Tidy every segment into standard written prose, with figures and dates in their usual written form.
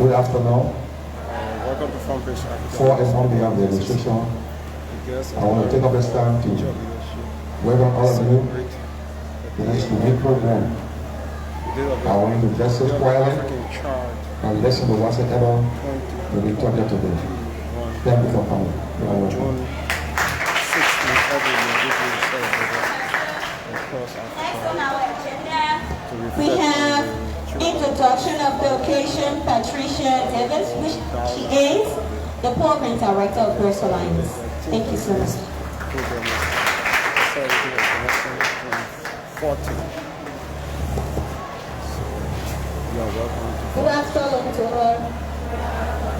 Good afternoon. Welcome to Farmbridge Africa. For and on behalf of the administration, I want to take up this time to welcome all of you to this unique program. I want you to just sit quietly and listen to what's ever to be taught here today. Thank you for coming. You are welcome. Next on our agenda, we have introduction of the occasion, Patricia Davis, which she is the Program Director of Girls Alliance. Thank you so much. Good afternoon to all.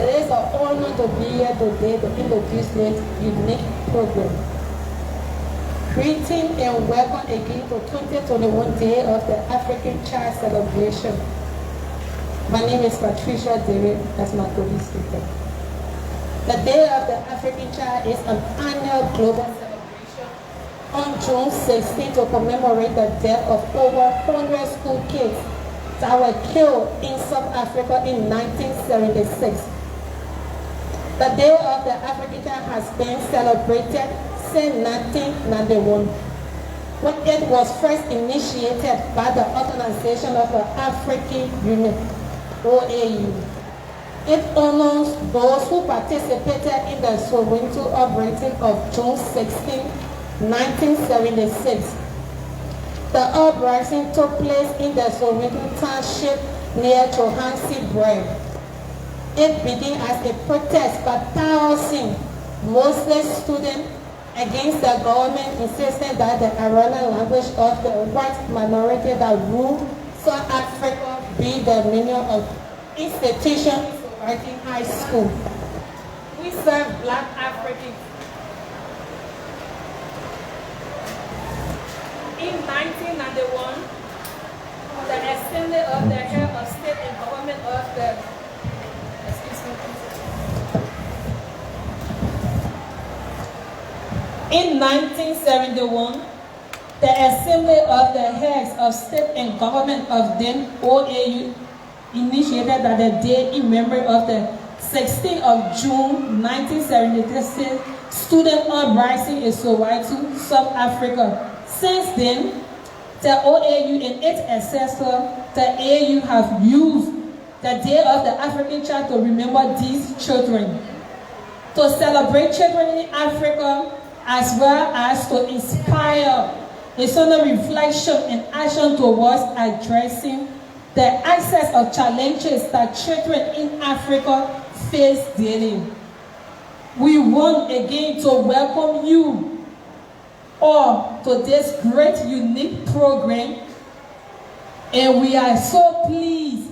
It is an honor to be here today to introduce this unique program. Greeting and welcome again to 2021 Day of the African Child Celebration. My name is Patricia David, that's my colleague speaker. The Day of the African Child is an annual global celebration on June 16 to commemorate the death of over 100 school kids that were killed in South Africa in 1976. The Day of the African Child has been celebrated since 1991, when it was first initiated by the Organization of the African Union, OAU. It honors those who participated in the Soweto uprising of June 16, 1976. The uprising took place in the Soweto township near Johannesburg. It began as a protest by thousands, mostly students, against the government insisting that the Arana language of the white minority that ruled South Africa be the meaning of institution working high school. We serve Black Africans. In 1991, the Assembly of the Head of State and Government of the In 1971, the Assembly of the Heads of State and Government of then OAU initiated that the day in memory of the 16th of June 1976 student uprising in Soweto, South Africa. Since then, the OAU and its ancestors, the AU, have used the Day of the African Child to remember these children, to celebrate children in Africa, as well as to inspire a sort of reflection and action towards addressing the access of challenges that children in Africa face daily. We want again to welcome you all to this great unique program, and we are so pleased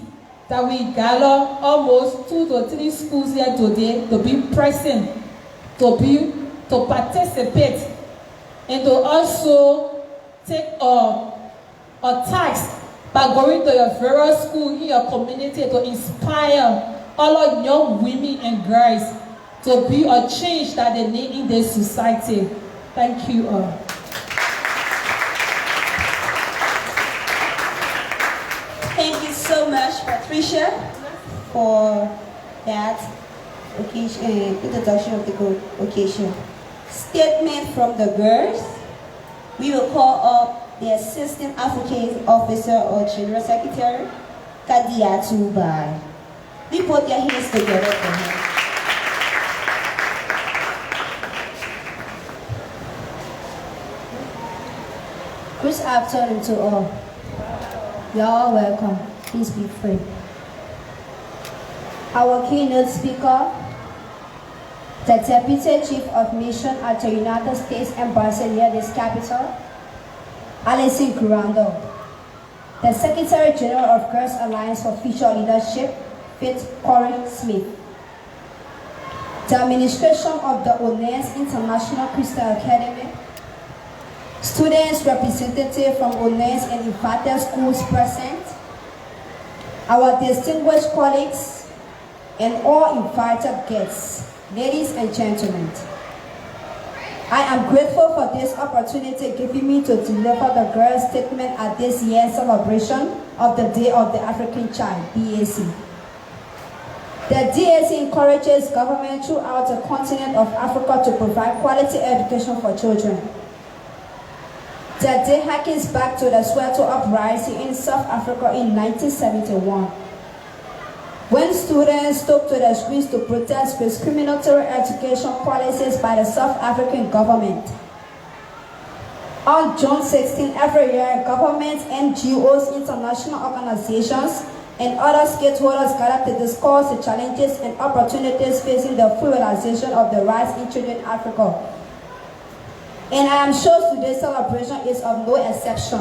that we gather almost 2 to 3 schools here today to be present, to participate, and to also take a task by going to your various school in your community to inspire all of young women and girls to be a change that they need in their society. Thank you all. Thank you so much, Patricia, for that occasion, introduction of the occasion. Statement from the girls. We will call up the Assistant African Officer or General Secretary, Kadiatu Bai. We put your hands together for her. Good afternoon to all. You are all welcome. Please be free. Our keynote speaker, the Deputy Chief of Mission at the United States Embassy near this capital, Alison Grando. The Secretary General of Girls Alliance for Future Leadership, Corey Smith. The administration of the Orleans International Christian Academy, students representative from Orleans and Infante schools present, our distinguished colleagues, and all invited guests. Ladies and gentlemen, I am grateful for this opportunity given me to deliver the girls' statement at this year's celebration of the Day of the African Child, BAC. The DAC encourages government throughout the continent of Africa to provide quality education for children. The day harkens back to the Soweto uprising in South Africa in 1971, when students took to the streets to protest discriminatory education policies by the South African government. On June 16 every year, governments, NGOs, international organizations, and other stakeholders gather to discuss the challenges and opportunities facing the full realization of the rights in children in Africa. And I am sure today's celebration is of no exception.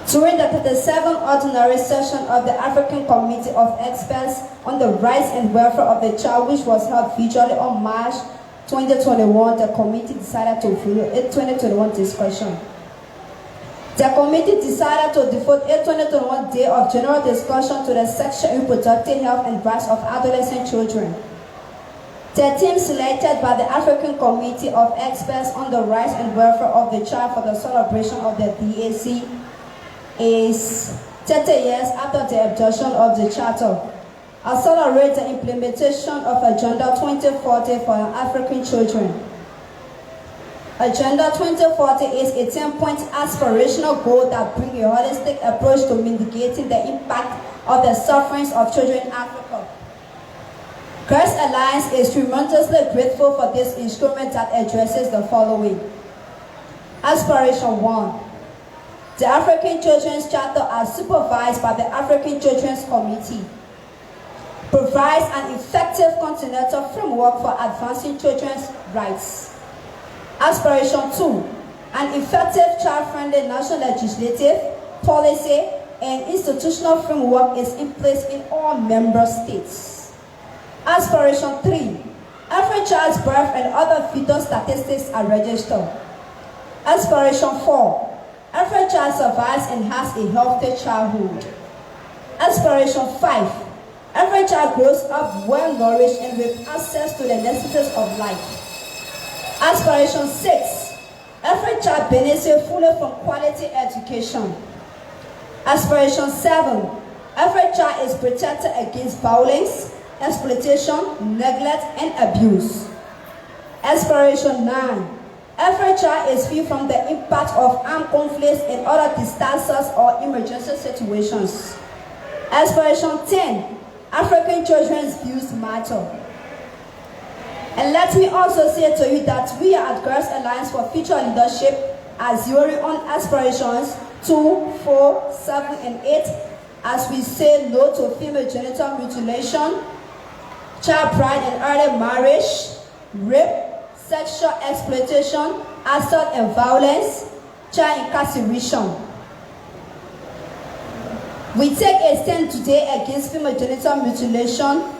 During the 37th ordinary session of the African Committee of Experts on the Rights and Welfare of the Child, which was held virtually on March 2021, the committee decided to follow its 2021 discussion. The committee decided to devote a 2021 day of general discussion to the sexual and reproductive health and rights of adolescent children. The theme selected by the African Committee of Experts on the Rights and Welfare of the Child for the celebration of the DAC is 30 years after the adoption of the Charter. Accelerate the implementation of Agenda 2040 for African children. Agenda 2040 is a 10-point aspirational goal that brings a holistic approach to mitigating the impact of the sufferings of children in Africa. Girls Alliance is tremendously grateful for this instrument that addresses the following. Aspiration 1. The African Children's Charter, as supervised by the African Children's Committee, provides an effective continental framework for advancing children's rights. Aspiration 2. An effective child-friendly national legislative, policy, and institutional framework is in place in all member states. Aspiration 3. Every child's birth and other fetal statistics are registered. Aspiration 4. Every child survives and has a healthy childhood. Aspiration 5. Every child grows up well-nourished and with access to the necessities of life. Aspiration 6. Every child benefits fully from quality education. Aspiration 7. Every child is protected against violence, exploitation, neglect, and abuse. Aspiration 9. Every child is free from the impact of armed conflicts and other disasters or emergency situations. Aspiration 10. African children's views matter. And let me also say to you that we at Girls Alliance for Future Leadership are zeroing on aspirations 2, 4, 7, and 8 as we say no to female genital mutilation, child bride and early marriage, rape, sexual exploitation, assault and violence, child incarceration. We take a stand today against female genital mutilation.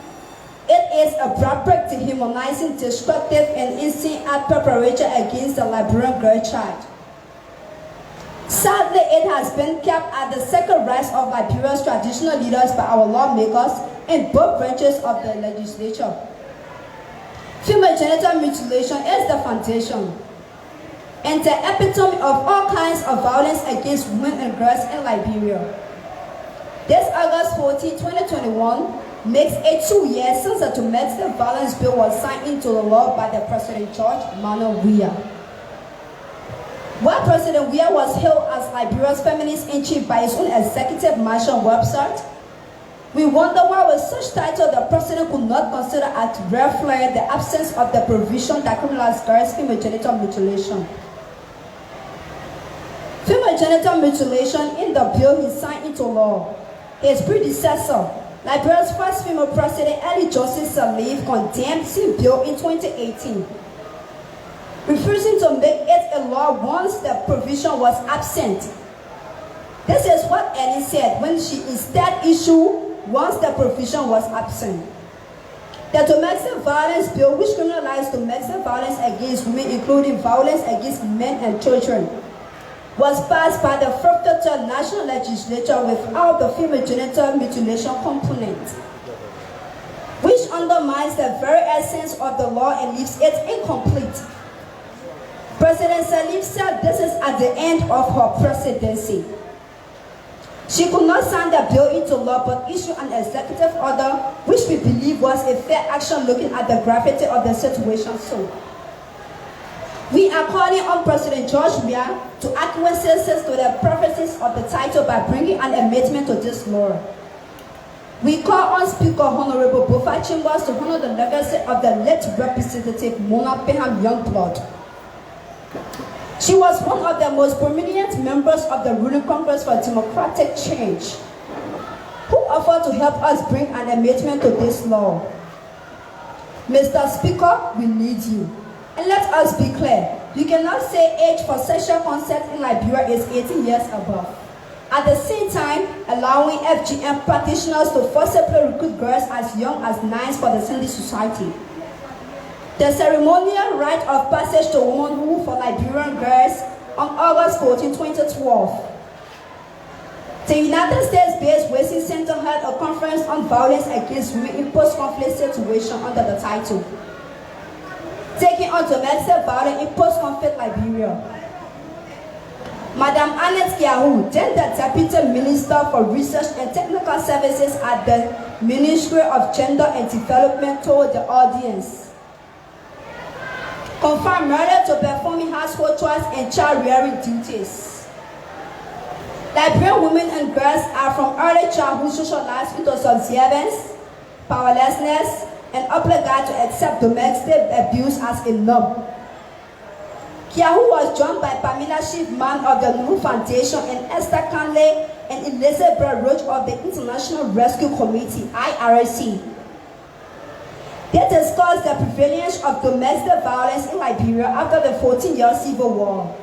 It is a barbaric, dehumanizing, destructive, and insane act perpetrated against the Liberian girl child. Sadly, it has been kept at the sacred rights of Liberia's traditional leaders by our lawmakers in both branches of the legislature. Female genital mutilation is the foundation and the epitome of all kinds of violence against women and girls in Liberia. This August 14, 2021 makes it 2 years since the Domestic Violence Bill was signed into the law by the President George Manneh Weah. While President Weah was hailed as Liberia's feminist-in-chief by his own executive mansion website, we wonder why with such title the President could not consider as rare flag the absence of the provision that criminalizes girls' female genital mutilation. Female genital mutilation in the bill he signed into law. His predecessor, Liberia's first female president, Ellen Johnson Sirleaf, condemned the bill in 2018, refusing to make it a law once the provision was absent. This is what Ellen said when she instead issued once the provision was absent. The Domestic Violence Bill, which criminalized domestic violence against women, including violence against men and children, was passed by the 53rd National Legislature without the female genital mutilation component, which undermines the very essence of the law and leaves it incomplete. President Sirleaf said this is at the end of her presidency. She could not sign the bill into law but issued an executive order which we believe was a fair action looking at the gravity of the situation. So, we are calling on President George Weah to acquiesce to the prophecies of the title by bringing an amendment to this law. We call on Speaker Honorable Bofa Chambers to honor the legacy of the late Representative Mona Peham Youngblood. She was one of the most prominent members of the ruling Congress for Democratic Change, who offered to help us bring an amendment to this law. Mr. Speaker, we need you. And let us be clear, you cannot say age for sexual consent in Liberia is 18 years above. At the same time, allowing FGM practitioners to forcibly recruit girls as young as 9 for the Sunday Society. The ceremonial rite of passage to womanhood for Liberian girls on August 14, 2012. The United States-based Wilson Center held a conference on violence against women in post-conflict situation under the title Taking on Domestic Violence in Post-Conflict Liberia. Madam Annette Kiahu, then the Deputy Minister for Research and Technical Services at the Ministry of Gender and Development, told the audience, confirmed murder to performing household chores and child-rearing duties. Liberian women and girls are from early childhood socialized into subservience, powerlessness, and obliged to accept domestic abuse as a norm. Kiahu was joined by Pamela Schiffman of the Nuhu Foundation and Esther Canley and Elizabeth Roach of the International Rescue Committee, IRC. They discussed the prevalence of domestic violence in Liberia after the 14-year civil war.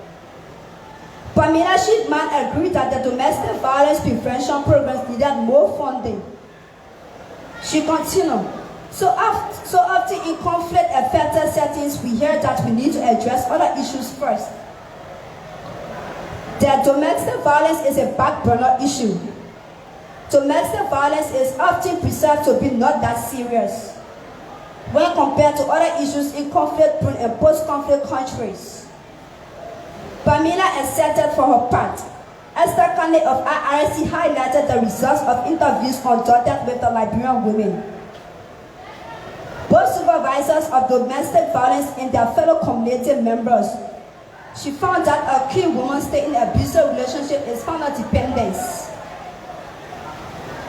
Pamela Schiffman agreed that the domestic violence prevention programs needed more funding. She continued, so often in conflict-affected settings, we hear that we need to address other issues first. That domestic violence is a back burner issue. Domestic violence is often perceived to be not that serious when compared to other issues in conflict-prone and post-conflict countries. Pamela accepted for her part. Esther Canley of IRC highlighted the results of interviews conducted with the Liberian women. Both supervisors of domestic violence and their fellow community members. She found that a key woman stay in an abusive relationship is found on dependence.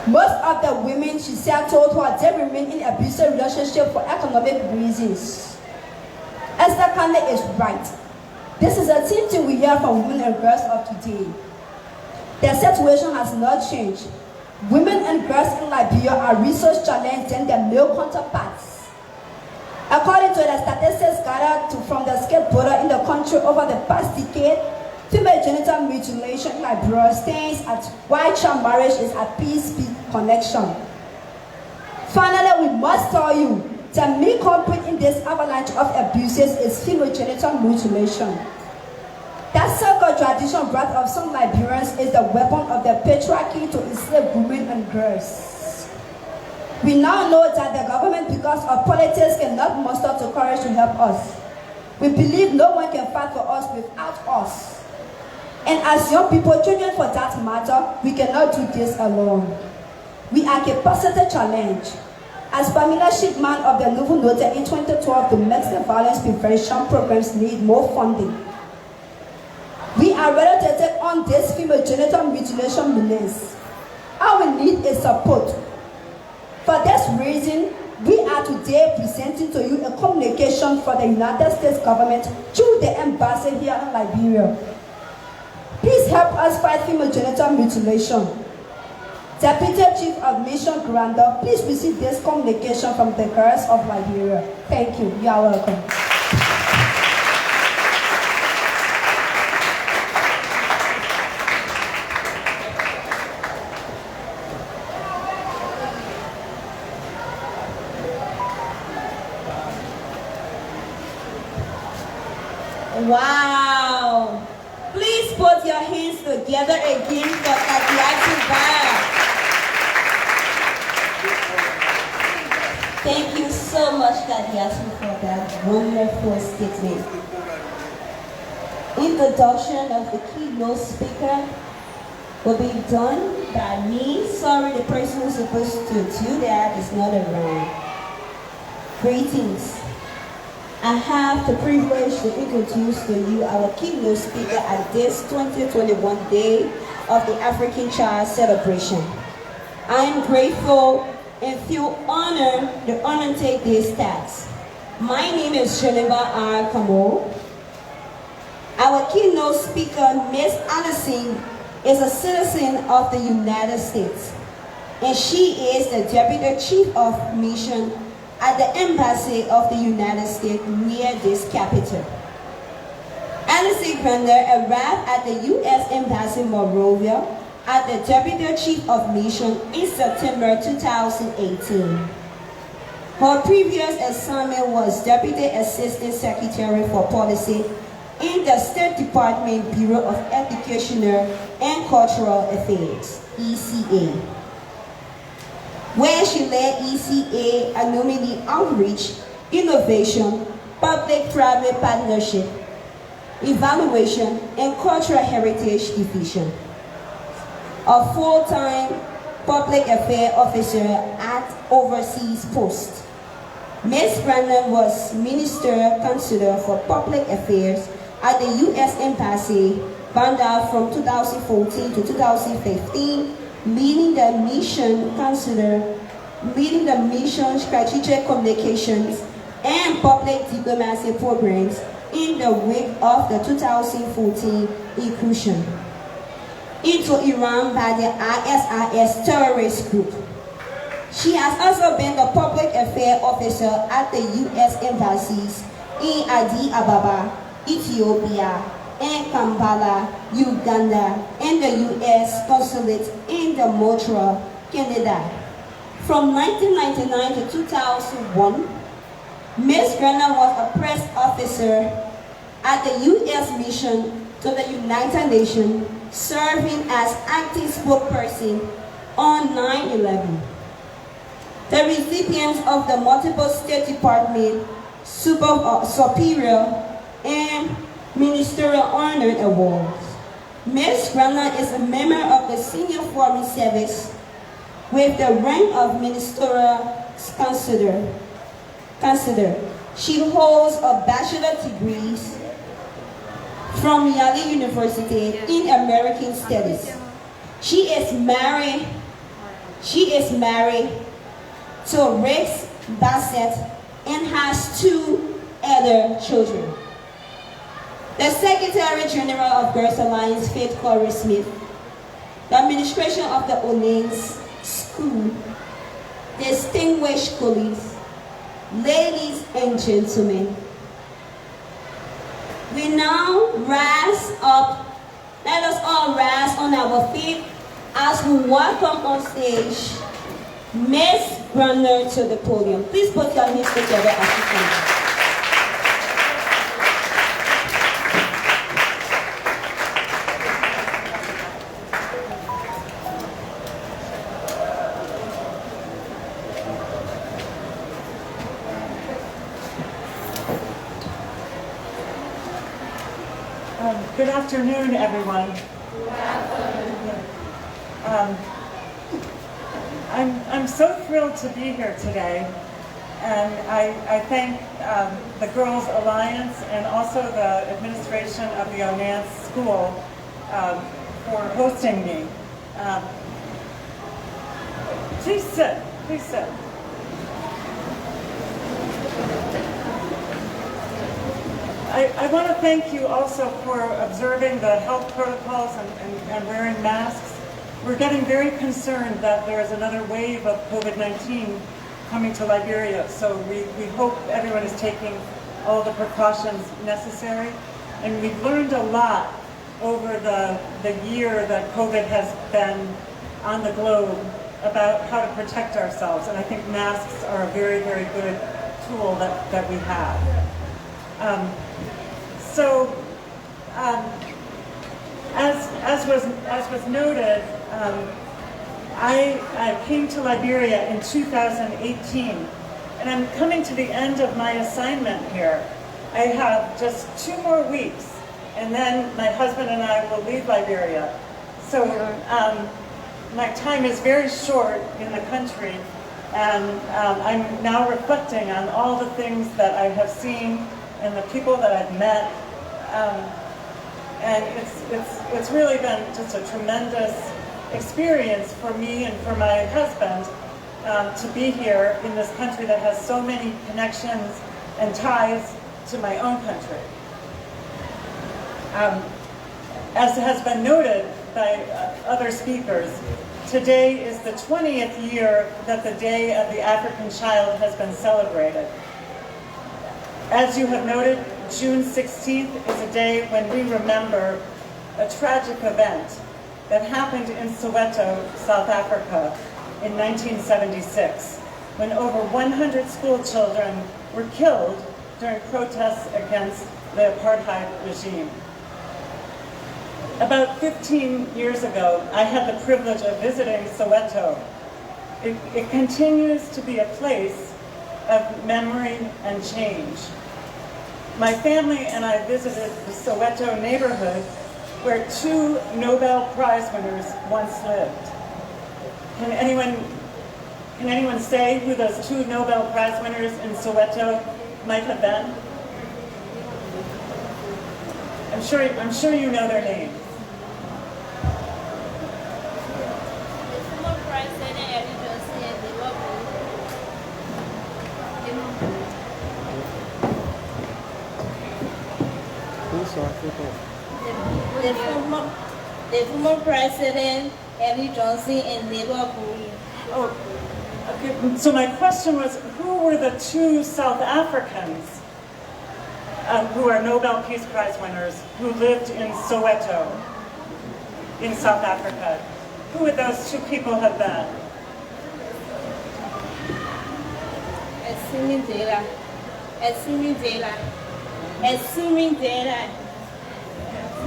Most of the women, she said, told her they remain in an abusive relationship for economic reasons. Esther Canley is right. This is a same thing we hear from women and girls of today. Their situation has not changed. Women and girls in Liberia are resource challenged than their male counterparts. According to the statistics gathered from the state border in the country over the past decade, female genital mutilation in Liberia stands at why child marriage is a peace connection. Finally, we must tell you the main culprit in this avalanche of abuses is female genital mutilation. That circle tradition brought of some Liberians is the weapon of the patriarchy to enslave women and girls. We now know that the government, because of politics, cannot muster the courage to help us. We believe no one can fight for us without us. And as young people, children for that matter, we cannot do this alone. We are capacity challenged. As Pamela Schiffman of the Nuhu noted in 2012, domestic violence prevention programs need more funding. We are ready to take on this female genital mutilation menace. All we need is support. For this reason, we are today presenting to you a communication for the United States government through the embassy here in Liberia. Please help us fight female genital mutilation. Deputy Chief of Mission Granda, please receive this communication from the girls of Liberia. Thank you. You are welcome. Wow! Please put your hands together again for Kadiatu Bar. Thank you so much, Kadiatu, for that wonderful statement. Introduction of the keynote speaker, will be done by me. Sorry, the person who's supposed to do that is not around. Greetings. I have the privilege to introduce to you our keynote speaker at this 2021 Day of the African Child Celebration. I am grateful and feel honored to undertake this task. My name is Geneva R. Kamo. Our keynote speaker, Ms. Allison, is a citizen of the United States, and she is the Deputy Chief of Mission at the Embassy of the United States near this capital. Allison Grander arrived at the U.S. Embassy Monrovia as the Deputy Chief of Mission in September 2018. Her previous assignment was Deputy Assistant Secretary for Policy in the State Department Bureau of Educational and Cultural Affairs, ECA, where she led ECA alumni outreach, innovation, public-private partnership, evaluation, and cultural heritage division. A full-time public affairs officer at overseas post. Ms. Brandon was Minister Counselor for Public Affairs at the U.S. Embassy, Bandar from 2014 to 2015, leading the mission counselor, leading the mission strategic communications and public diplomacy programs in the wake of the 2014 incursion into Iran by the ISIS terrorist group. She has also been the public affairs officer at the U.S. embassies in Addis Ababa, Ethiopia, and Kampala, Uganda, and the U.S. consulate in the Montreal, Canada. From 1999 to 2001, Ms. Grana was a press officer at the U.S. mission to the United Nations, serving as acting spokesperson on 9/11. The recipients of the multiple State Department Superior and Ministerial Honor Awards. Ms. Grana is a member of the Senior Foreign Service with the rank of Ministerial Counselor. She holds a bachelor's degree from Yale University in American Studies. She is married to Rex Bassett and has 2 other children. The Secretary General of Girls Alliance, Faith Corey Smith, the administration of the Orleans School, distinguished colleagues, ladies and gentlemen, we now rise up. Let us all rise on our feet as we welcome on stage Ms. Brunner to the podium. Please put your hands together as you come. Good afternoon, everyone. I'm so thrilled to be here today, and I thank the Girls Alliance and also the administration of the Onance School for hosting me. Please sit, please sit. I want to thank you also for observing the health protocols and wearing masks. We're getting very concerned that there is another wave of COVID-19 coming to Liberia, so we hope everyone is taking all the precautions necessary. And we've learned a lot over the year that COVID has been on the globe about how to protect ourselves, and I think masks are a very, very good tool that we have. As was noted, I came to Liberia in 2018, and I'm coming to the end of my assignment here. I have just 2 more weeks, and then my husband and I will leave Liberia. So my time is very short in the country, and I'm now reflecting on all the things that I have seen and the people that I've met. And it's really been just a tremendous experience for me and for my husband to be here in this country that has so many connections and ties to my own country. As has been noted by other speakers, today is the 20th year that the Day of the African Child has been celebrated. As you have noted, June 16th is a day when we remember a tragic event that happened in Soweto, South Africa in 1976, when over 100 school children were killed during protests against the apartheid regime. About 15 years ago, I had the privilege of visiting Soweto. It continues to be a place of memory and change. My family and I visited the Soweto neighborhood where 2 Nobel Prize winners once lived. Can anyone say who those 2 Nobel Prize winners in Soweto might have been? I'm sure you know their names. The former president, Ely Johnson, and Liverpool. Oh, okay. So my question was, who were the 2 South Africans who are Nobel Peace Prize winners who lived in Soweto, in South Africa? Who would those 2 people have been?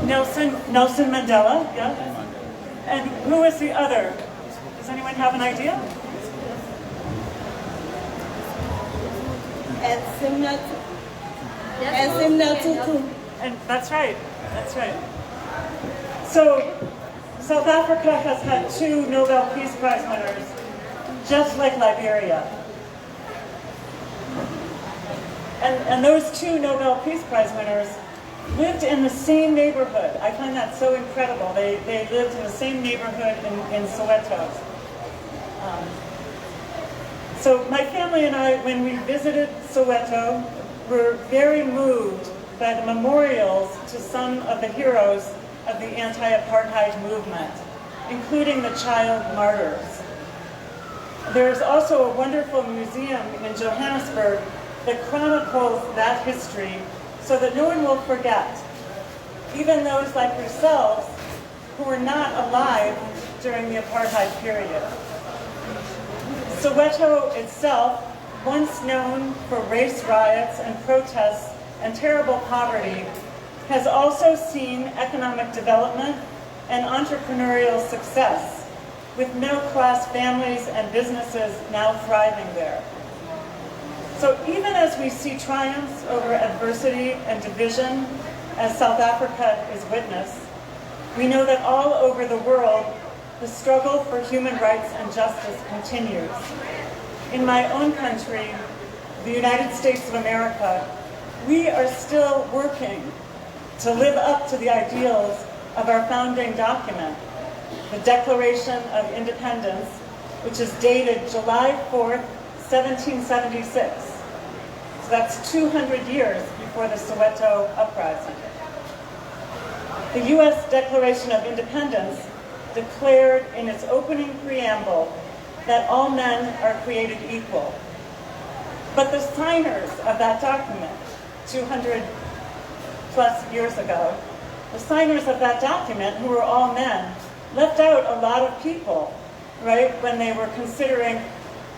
Nelson Mandela, yeah. And who is the other? Does anyone have an idea? And that's right, that's right. So South Africa has had 2 Nobel Peace Prize winners, just like Liberia. And those 2 Nobel Peace Prize winners lived in the same neighborhood. I find that so incredible. They lived in the same neighborhood in Soweto. So my family and I, when we visited Soweto, were very moved by the memorials to some of the heroes of the anti-apartheid movement, including the child martyrs. There's also a wonderful museum in Johannesburg that chronicles that history so that no one will forget, even those like yourselves who were not alive during the apartheid period. Soweto itself, once known for race riots and protests and terrible poverty, has also seen economic development and entrepreneurial success, with middle-class families and businesses now thriving there. So even as we see triumphs over adversity and division, as South Africa is witness, we know that all over the world, the struggle for human rights and justice continues. In my own country, the United States of America, we are still working to live up to the ideals of our founding document, the Declaration of Independence, which is dated July 4th, 1776. So that's 200 years before the Soweto uprising. The U.S. Declaration of Independence declared in its opening preamble that all men are created equal. But the signers of that document, 200 plus years ago, the signers of that document, who were all men, left out a lot of people, right, when they were considering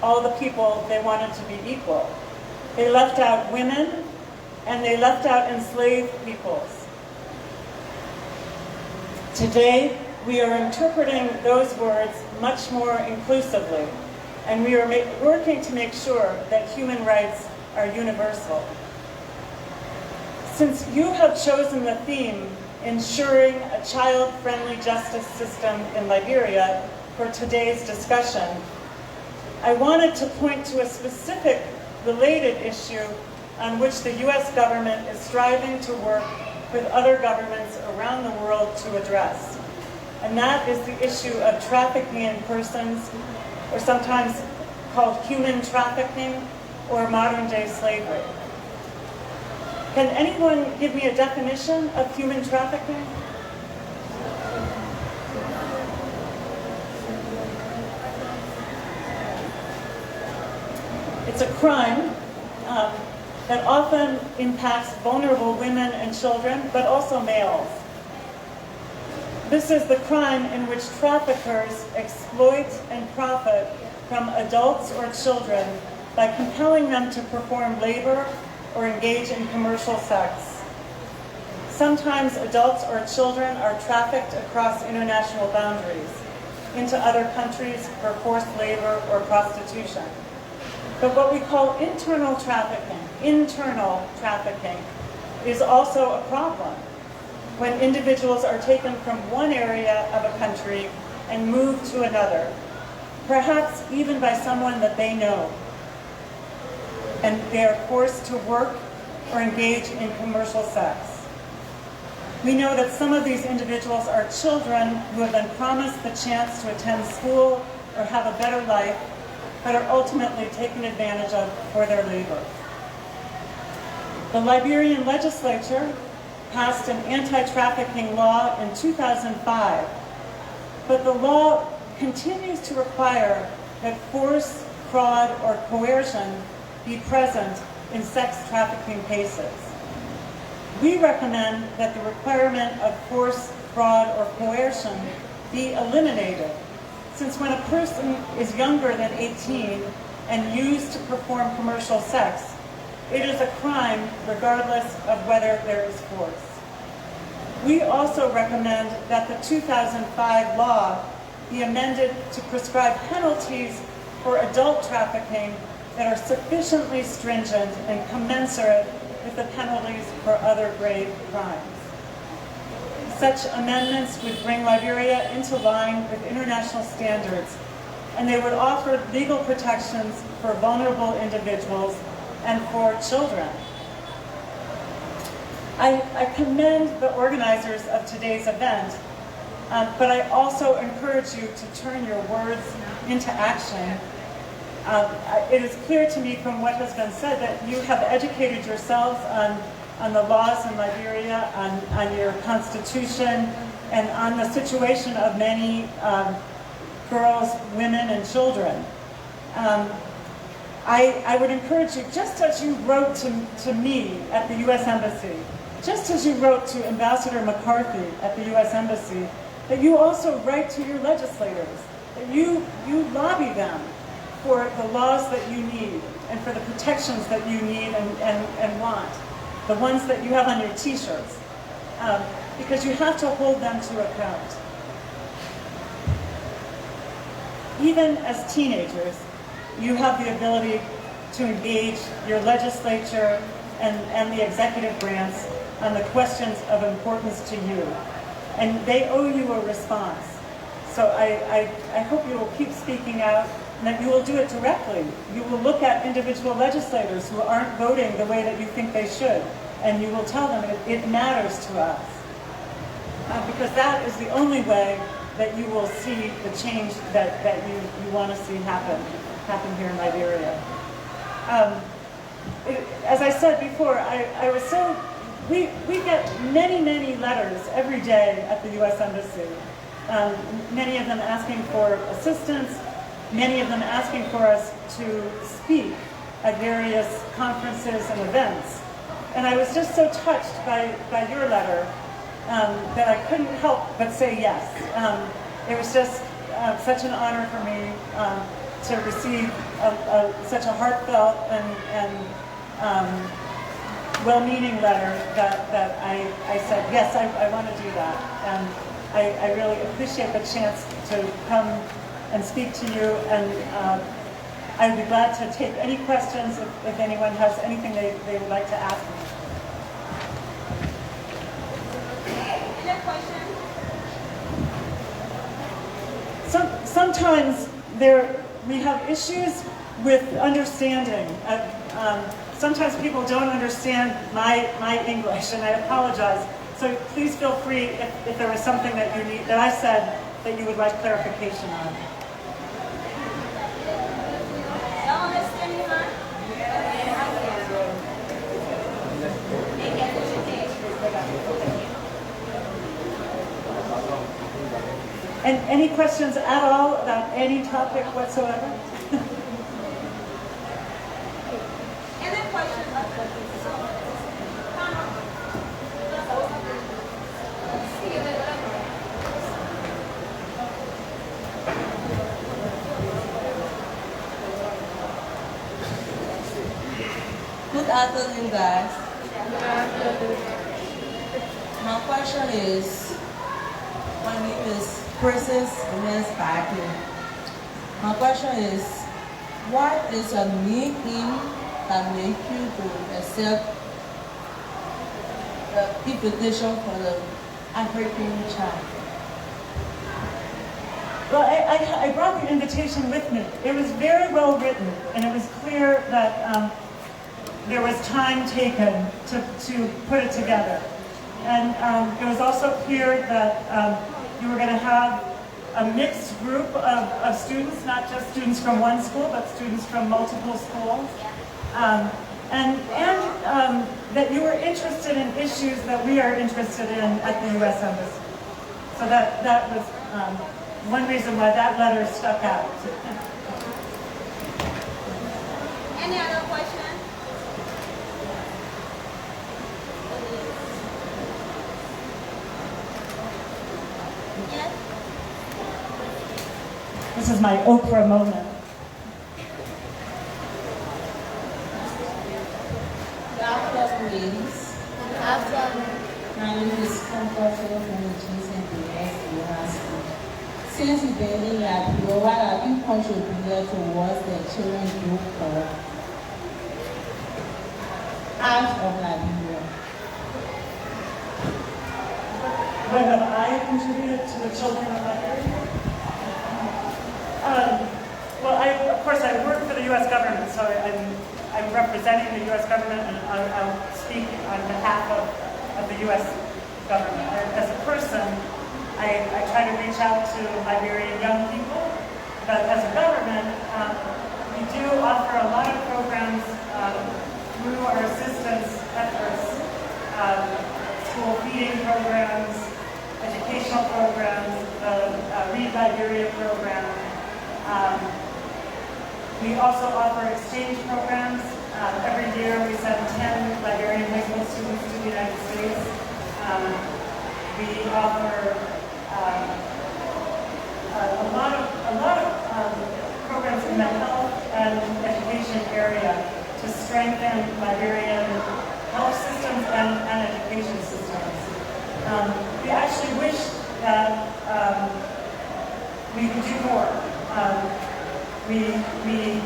all the people they wanted to be equal. They left out women, and they left out enslaved peoples. Today, we are interpreting those words much more inclusively, and we are working to make sure that human rights are universal. Since you have chosen the theme ensuring a child-friendly justice system in Liberia for today's discussion, I wanted to point to a specific related issue on which the U.S. government is striving to work with other governments around the world to address. And that is the issue of trafficking in persons, or sometimes called human trafficking, or modern-day slavery. Can anyone give me a definition of human trafficking? It's a crime that often impacts vulnerable women and children, but also males. This is the crime in which traffickers exploit and profit from adults or children by compelling them to perform labor or engage in commercial sex. Sometimes adults or children are trafficked across international boundaries into other countries for forced labor or prostitution. But what we call internal trafficking is also a problem when individuals are taken from one area of a country and moved to another, perhaps even by someone that they know, and they are forced to work or engage in commercial sex. We know that some of these individuals are children who have been promised the chance to attend school or have a better life, but are ultimately taken advantage of for their labor. The Liberian legislature passed an anti-trafficking law in 2005, but the law continues to require that force, fraud, or coercion be present in sex trafficking cases. We recommend that the requirement of force, fraud, or coercion be eliminated, since when a person is younger than 18 and used to perform commercial sex, it is a crime regardless of whether there is force. We also recommend that the 2005 law be amended to prescribe penalties for adult trafficking that are sufficiently stringent and commensurate with the penalties for other grave crimes. Such amendments would bring Liberia into line with international standards, and they would offer legal protections for vulnerable individuals and for children. I commend the organizers of today's event, but I also encourage you to turn your words into action. It is clear to me from what has been said that you have educated yourselves on the laws in Liberia, on your constitution, and on the situation of many girls, women, and children. I would encourage you, just as you wrote to me at the U.S. Embassy, just as you wrote to Ambassador McCarthy at the U.S. Embassy, that you also write to your legislators, that you lobby them for the laws that you need and for the protections that you need and want, the ones that you have on your t-shirts, because you have to hold them to account. Even as teenagers, you have the ability to engage your legislature and the executive branch on the questions of importance to you. And they owe you a response. So I hope you will keep speaking out, and that you will do it directly. You will look at individual legislators who aren't voting the way that you think they should, and you will tell them it matters to us. Because that is the only way that you will see the change that you want to see happen here in Liberia. As I said before, we get many letters every day at the U.S. Embassy. Many of them asking for assistance, many of them asking for us to speak at various conferences and events. And I was just so touched by your letter that I couldn't help but say yes. It was just such an honor for me to receive such a heartfelt and well-meaning letter that I said, yes, I want to do that. And I really appreciate the chance to come and speak to you, and I'd be glad to take any questions if anyone has anything they would like to ask me. sometimes we have issues with understanding. Sometimes people don't understand my English, and I apologize. So please feel free if there was something that you need, that I said that you would like clarification on. And any questions at all about any topic whatsoever? Any questions? Good afternoon, guys. My question is, my name is Princess Ines Baki. My question is, what is your main aim that make you to accept the invitation for the African child? Well, I brought the invitation with me. It was very well written, and it was clear that there was time taken to put it together. And it was also clear that you were going to have a mixed group of students, not just students from one school, but students from multiple schools. And that you were interested in issues that we are interested in at the U.S. Embassy. So that was one reason why that letter stuck out. Any other questions? Yes? This is my Oprah moment. Good afternoon, ladies. Good afternoon. My name is Comfortable from the Jason University. Since you've been in Liberia, what have you contributed towards the children's group called Eyes of Liberia? What have I contributed to the children of Liberia? Well, of course, I work for the U.S. government, so I'm representing the U.S. government, and I'll speak on behalf of the U.S. government. As a person, I try to reach out to Liberian young people, but as a government, we do offer a lot of programs through our assistance efforts, school feeding programs, educational programs, Read Liberia program. We also offer exchange programs. Every year we send 10 Liberian high school students to the United States. We offer a lot of programs in the health and education area to strengthen Liberian health systems and education systems. We actually wish that we could do more. We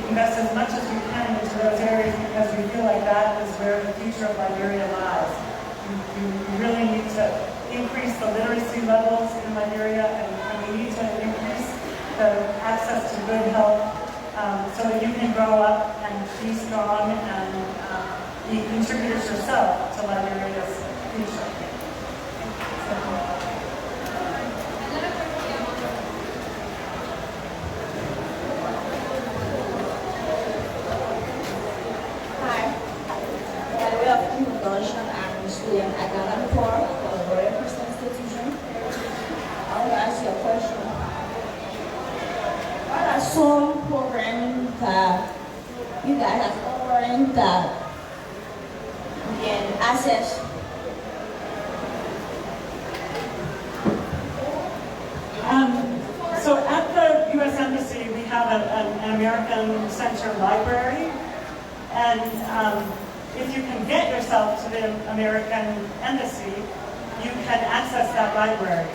invest as much as we can into those areas because we feel like that is where the future of Liberia lies. We really need to increase the literacy levels in Liberia, and we need to increase the access to good health so that you can grow up and be strong and be contributors yourself to Liberia's future. I'm a student at Ghana for the Royal Christian Institution. I want to ask you a question. What are some programs that you guys have offering that you can access? So at the U.S. Embassy, we have an American Center library, and if you can get yourself to the American Embassy, you can access that library,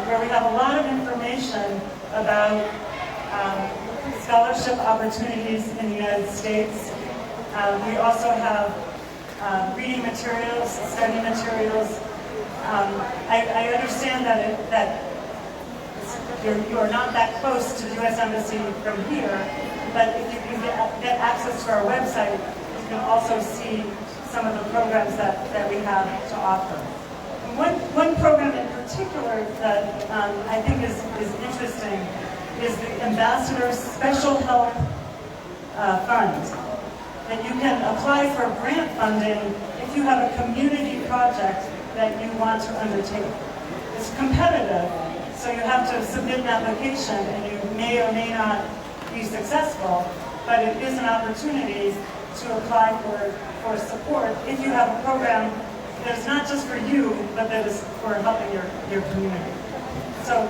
where we have a lot of information about scholarship opportunities in the United States. We also have reading materials, study materials. I understand that you're not that close to the U.S. Embassy from here, but if you can get access to our website, you can also see some of the programs that we have to offer. One program in particular that I think is interesting is the Ambassador's Special Help Fund. And you can apply for grant funding if you have a community project that you want to undertake. It's competitive, so you have to submit an application and you may or may not be successful, but it is an opportunity to apply for support if you have a program that's not just for you, but that is for helping your community. So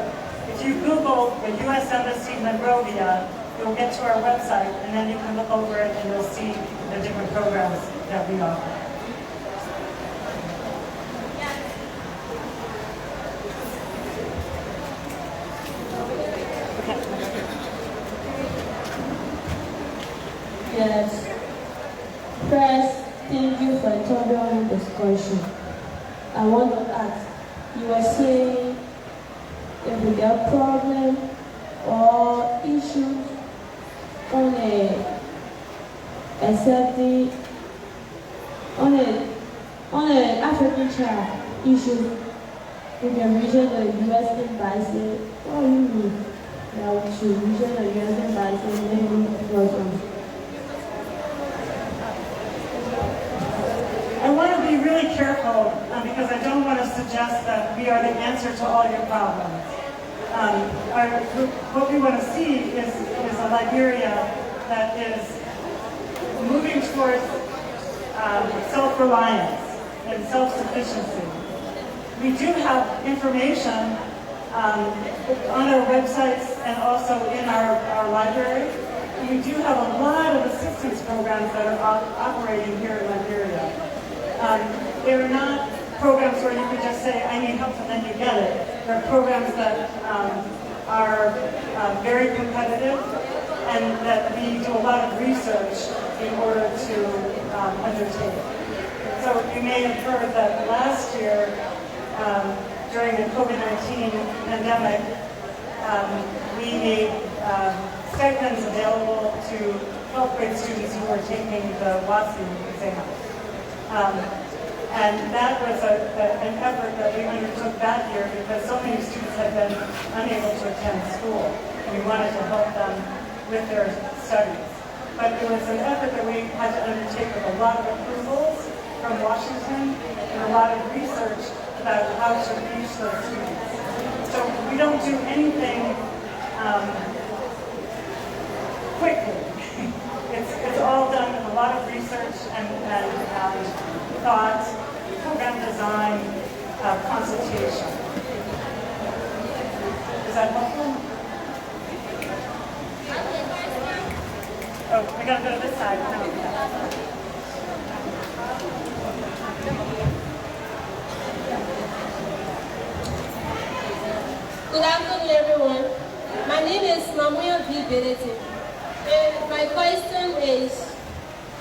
if you Google the U.S. Embassy Monrovia, you'll get to our website, and then you can look over it and you'll see the different programs that we offer. Yes. First, thank you for a thorough discussion. I want to ask, you were saying if we get problem or issues on a African child issue, we can reach the U.S. Embassy. What do you mean? That we should reach the U.S. Embassy and then we program. I want to be really careful because I don't want to suggest that we are the answer to all your problems. What we want to see is a Liberia that is moving towards self-reliance and self-sufficiency. We do have information on our websites and also in our library. And we do have a lot of assistance programs that are operating here in Liberia. They're not programs where you could just say, I need help, and then you get it. They're programs that are very competitive and that we do a lot of research in order to undertake. So you may have heard that last year, during the COVID-19 pandemic, we made stipends available to 12th grade students who are taking the WASU exam. And that was an effort that we undertook that year because so many students had been unable to attend school. And we wanted to help them with their studies. But it was an effort that we had to undertake with a lot of approvals from Washington and a lot of research about how to reach those students. So we don't do anything quickly. It's all done with a lot of research and thought, program design, consultation. Is that helpful? Oh, we gotta go to this side. Good afternoon, everyone. My name is Mamuya V. Benedict. And my question is,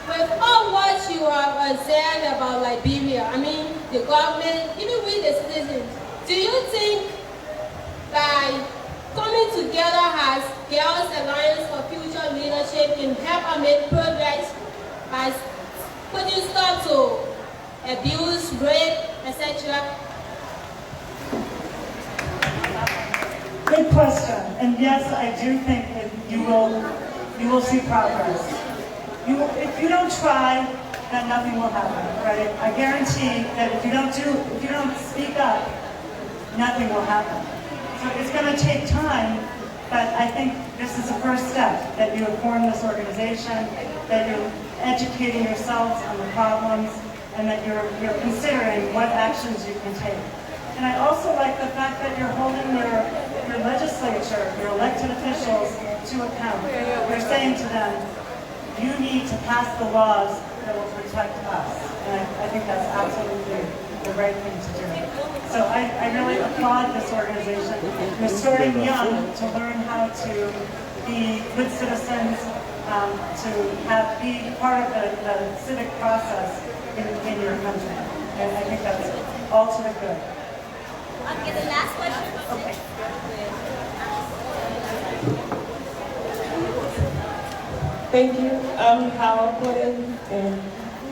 with all what you have said about Liberia, I mean, the government, even with the citizens, do you think by coming together as Girls Alliance for Future Leadership can help us make progress by putting stop to abuse, rape, etc.? Good question. And yes, I do think that you will see progress. If you don't try, then nothing will happen, right? I guarantee that if you don't speak up, nothing will happen. So it's going to take time, but I think this is the first step, that you have formed this organization, that you're educating yourselves on the problems, and that you're considering what actions you can take. And I also like the fact that you're holding your legislature, your elected officials to account. You're saying to them, you need to pass the laws that will protect us. And I think that's absolutely the right thing to do. So I really applaud this organization. You're starting young to learn how to be good citizens, to be part of the civic process in your country. And I think that's all to the good. Okay, the last question. Okay. Thank you. I'm Howard Gordon, and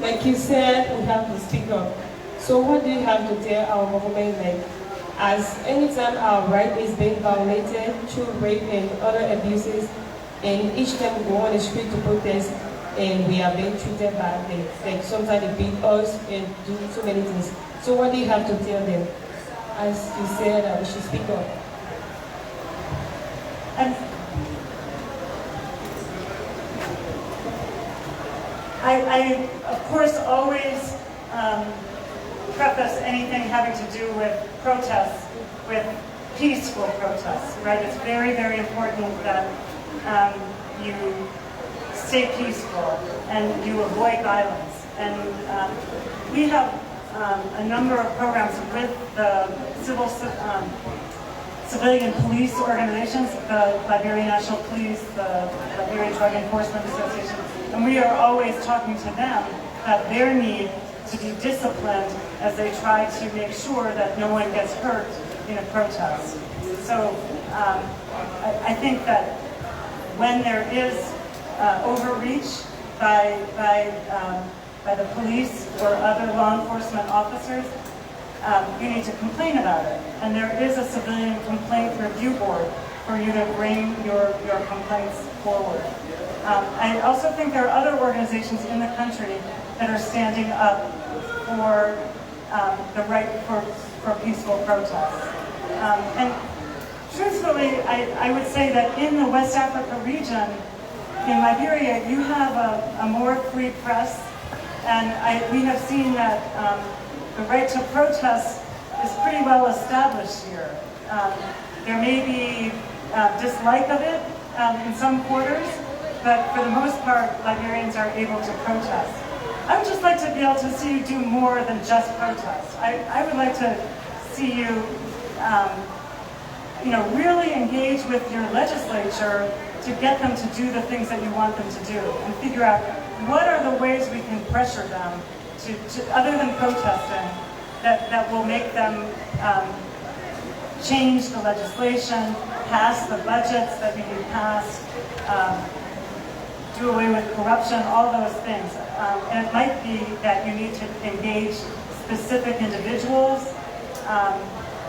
like you said, we have to speak up. So what do you have to tell our government, like, as anytime our right is being violated through rape and other abuses, and each time we go on the street to protest, and we are being treated badly, like sometimes they beat us and do so many things. So what do you have to tell them? As you said, we should speak up. And I of course, always preface anything having to do with protests with peaceful protests, right? It's very, very important that you stay peaceful and you avoid violence. And we have a number of programs with the civilian police organizations, the Liberian National Police, the Liberian Drug Enforcement Association, and we are always talking to them about their need to be disciplined as they try to make sure that no one gets hurt in a protest. So I think that when there is overreach by the police or other law enforcement officers, you need to complain about it. And there is a civilian complaint review board for you to bring your complaints forward. I also think there are other organizations in the country that are standing up for the right for peaceful protests. And truthfully, I would say that in the West Africa region, in Liberia, you have a more free press, and we have seen that the right to protest is pretty well established here. There may be dislike of it in some quarters, but for the most part, Liberians are able to protest. I would just like to be able to see you do more than just protest. I would like to see you, really engage with your legislature to get them to do the things that you want them to do, and figure out what are the ways we can pressure them to other than protesting, that will make them change the legislation, pass the budgets that we need passed, do away with corruption, all those things. And it might be that you need to engage specific individuals,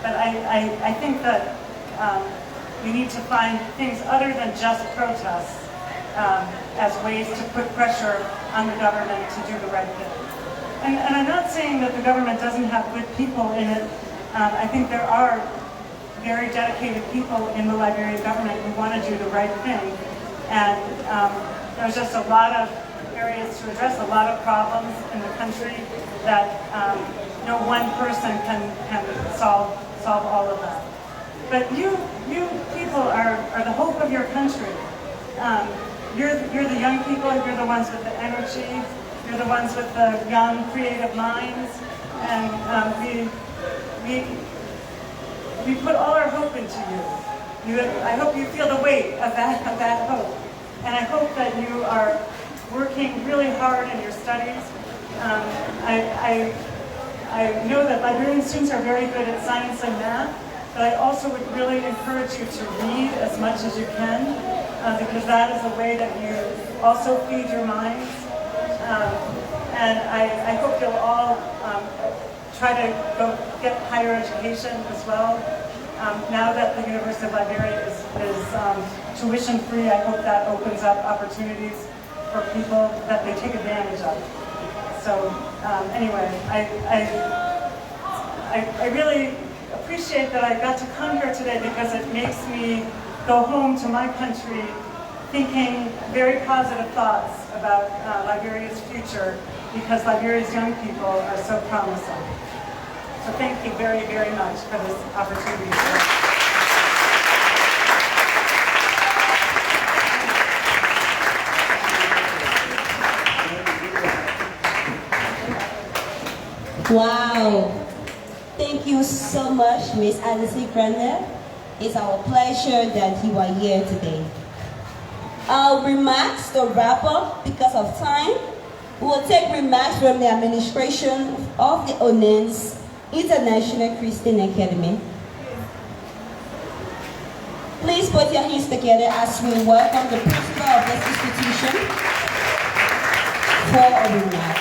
but I think that we need to find things other than just protests as ways to put pressure on the government to do the right thing. And I'm not saying that the government doesn't have good people in it. I think there are very dedicated people in the Liberian government who want to do the right thing. And there's just a lot of areas to address, a lot of problems in the country that no one person can solve all of that. But you people are the hope of your country. You're the young people, you're the ones with the energy, you're the ones with the young, creative minds, and we put all our hope into you. I hope you feel the weight of that hope. And I hope that you are working really hard in your studies. I know that Liberian students are very good at science and math, but I also would really encourage you to read as much as you can, because that is a way that you also feed your minds. And I hope you'll all try to go get higher education as well. Now that the University of Liberia is tuition free, I hope that opens up opportunities for people that they take advantage of. So anyway, I really appreciate that I got to come here today, because it makes me go home to my country thinking very positive thoughts about Liberia's future, because Liberia's young people are so promising. So thank you very, very much for this opportunity. Wow. Thank you so much, Ms. Alice Grande. It's our pleasure that you are here today. Our remarks to wrap up, because of time, we will take remarks from the administration of the Onens International Christian Academy. Please put your hands together as we welcome the principal of this institution for a remark.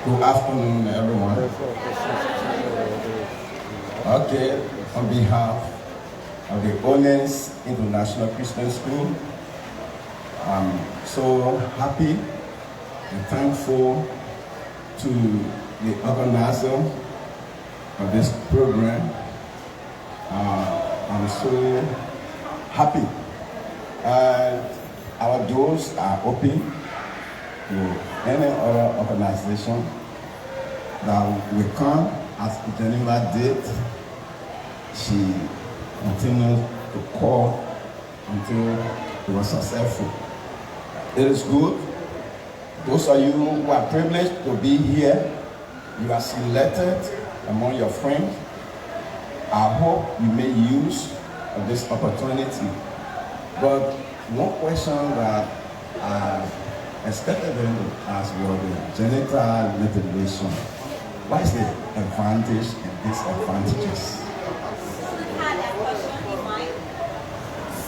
Good afternoon, everyone. Okay, on behalf of the Honest International Christian School, I'm so happy and thankful to the organizer of this program. I'm so happy. Our doors are open to any other organization that will come as Geneva did. She continued to call until it was successful. It is good. Those of you who are privileged to be here, you are selected among your friends. I hope you may use of this opportunity. But one question that I expected them to ask was the genital mutilation. What is the advantage and disadvantages?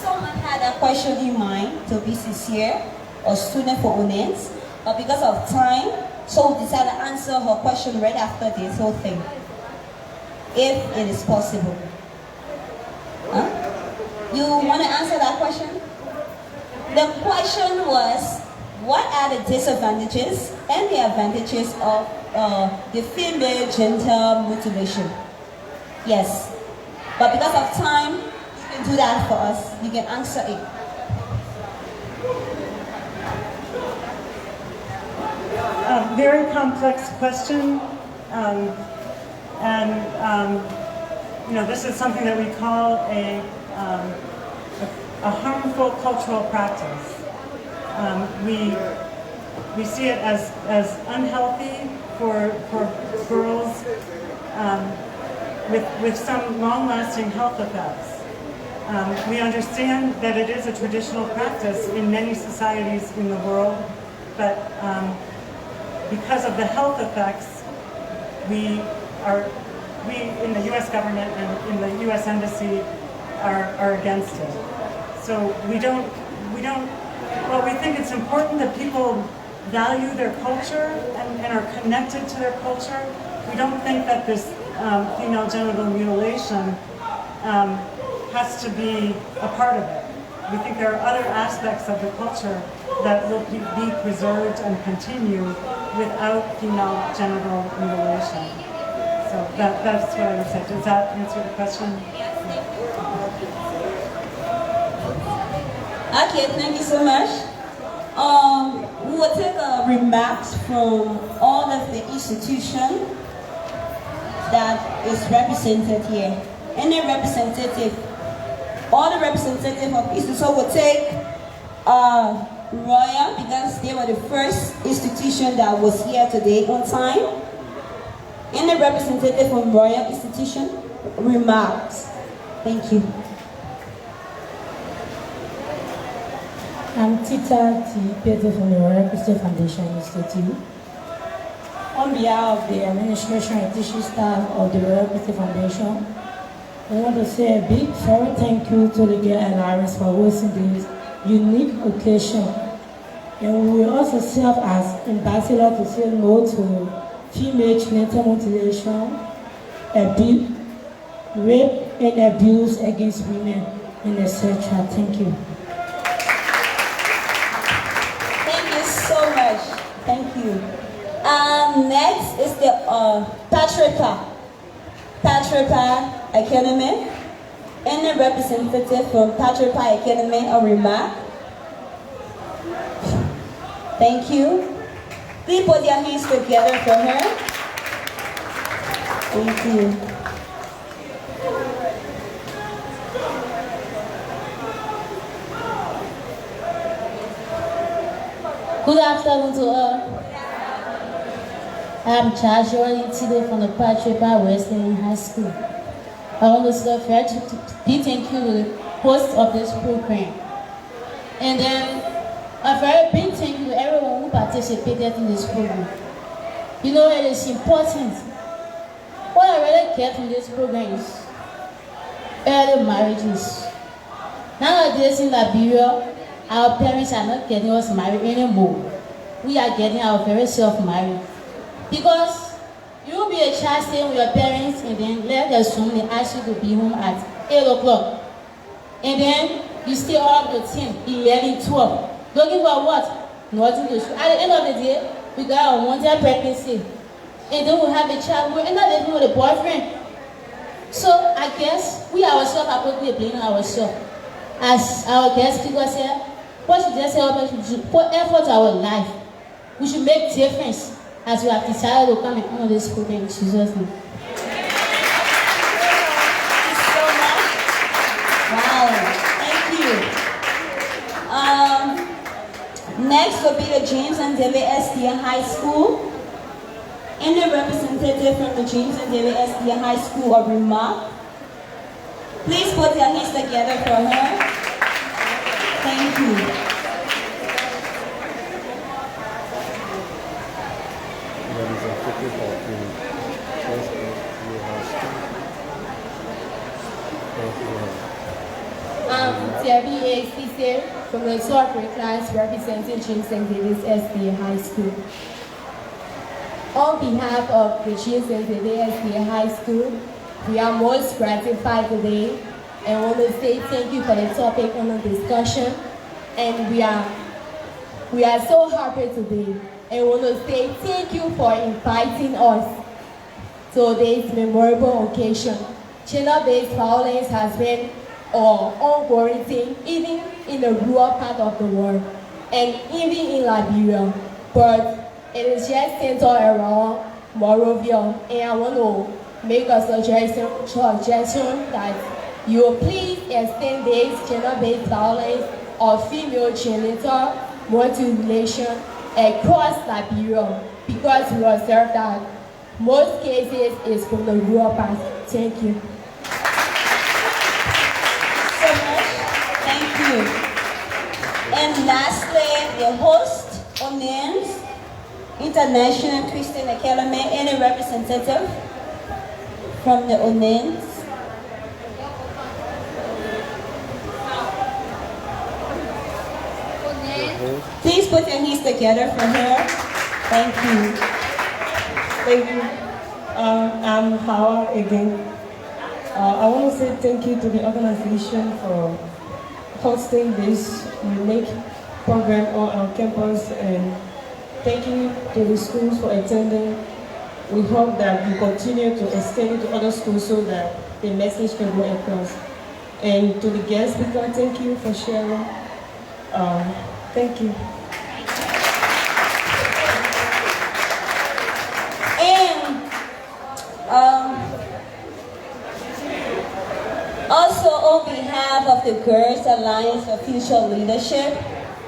Someone had that question in mind, to be sincere, or student for Honest, but because of time, so we decided to answer her question right after this whole thing, if it is possible. Huh? You want to answer that question? The question was, what are the disadvantages and the advantages of the female genital mutilation? Yes, but because of time, you can do that for us. You can answer it. A very complex question, you know, this is something that we call a harmful cultural practice. We see it as unhealthy for girls with some long-lasting health effects. We understand that it is a traditional practice in many societies in the world, but because of the health effects, we in the U.S. government and in the U.S. Embassy are against it. So we think it's important that people value their culture and are connected to their culture. We don't think that this female genital mutilation has to be a part of it. We think there are other aspects of the culture that will be preserved and continue without female genital mutilation. So that's what I would say. Does that answer the question? Okay, thank you so much. We will take remarks from all of the institutions that is represented here. Any representative, all the representatives of institutions will take Royal, because they were the first institution that was here today on time. Any representative from Royal Institution, remarks. Thank you. I'm Tita T. Peter from the Royal Christian Foundation Institute. On behalf of the administration and teaching staff of the Royal Christian Foundation, I want to say a big very thank you to the girl and Iris for hosting this unique occasion. And we will also serve as ambassador to say no to female genital mutilation, rape and abuse against women, and etc. Thank you. Thank you. Next is the Patripa Academy. Any representative from Patripa Academy, a remark? Thank you. Please put your hands together for her. Thank you. Good afternoon to all. I'm Joshua today from the Patripa Wesleyan High School. I want to say a big thank you to host of this program. And then a very big thank you to everyone who participated in this program. You know, it is important. What I really get from this program is early marriages. Nowadays in Liberia, our parents are not getting us married anymore. We are getting our very self married. Because you will be a child staying with your parents and then let the son they ask you to be home at 8 o'clock. And then you stay all up to 10, 11, 12. Looking for what? Nothing to show. At the end of the day, we got a one-time pregnancy. And then we have a child. We end up living with a boyfriend. So I guess we ourselves are probably blaming ourselves. As our guest speaker said, what should just help us to put effort to our life? We should make difference as we have decided to come and honor this program in Jesus' name. Thank you so much. Wow, thank you. Next will be the James and David SDA High School. Any representative from the James and David SDA High School or remark? Please put your hands together for her. Thank you. Terry A. Cisse from the 12th grade class representing James and David SDA High School. On behalf of the James and David SDA High School, we are most gratified today and want to say thank you for the topic on the discussion. And we are so happy today and want to say thank you for inviting us to this memorable occasion. Gender-based violence has been an ongoing thing even in the rural part of the world and even in Liberia. But it is just centered around Monrovia, and I want to make a suggestion that you please extend this gender-based violence or female genital mutilation across Liberia, because we observe that most cases is from the rural part. Thank you. So much. Thank you. And lastly, the host of NAMS, International Christian Academy, any representative from the ONANS? Please put your hands together for her. Thank you. Thank you. I'm Hawa again. I want to say thank you to the organization for hosting this unique program on our campus, and thank you to the schools for attending. We hope that you continue to extend it to other schools so that the message can go across. And to the guest speaker, thank you for sharing. Thank you. Also, on behalf of the Girls Alliance for Future Leadership,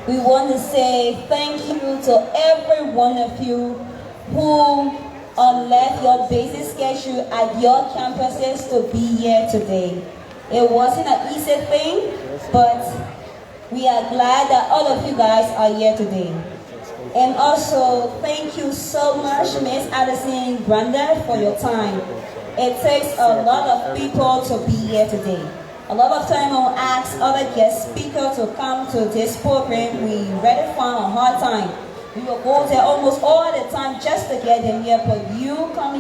we want to say thank you to every one of you who left your busy schedule at your campuses to be here today. It wasn't an easy thing, but we are glad that all of you guys are here today. And also, thank you so much, Ms. Addison Branda, for your time. It takes a lot of people to be here today. A lot of time I'll ask other guest speakers to come to this program. We really find a hard time. We will go there almost all the time just to get them here, but you coming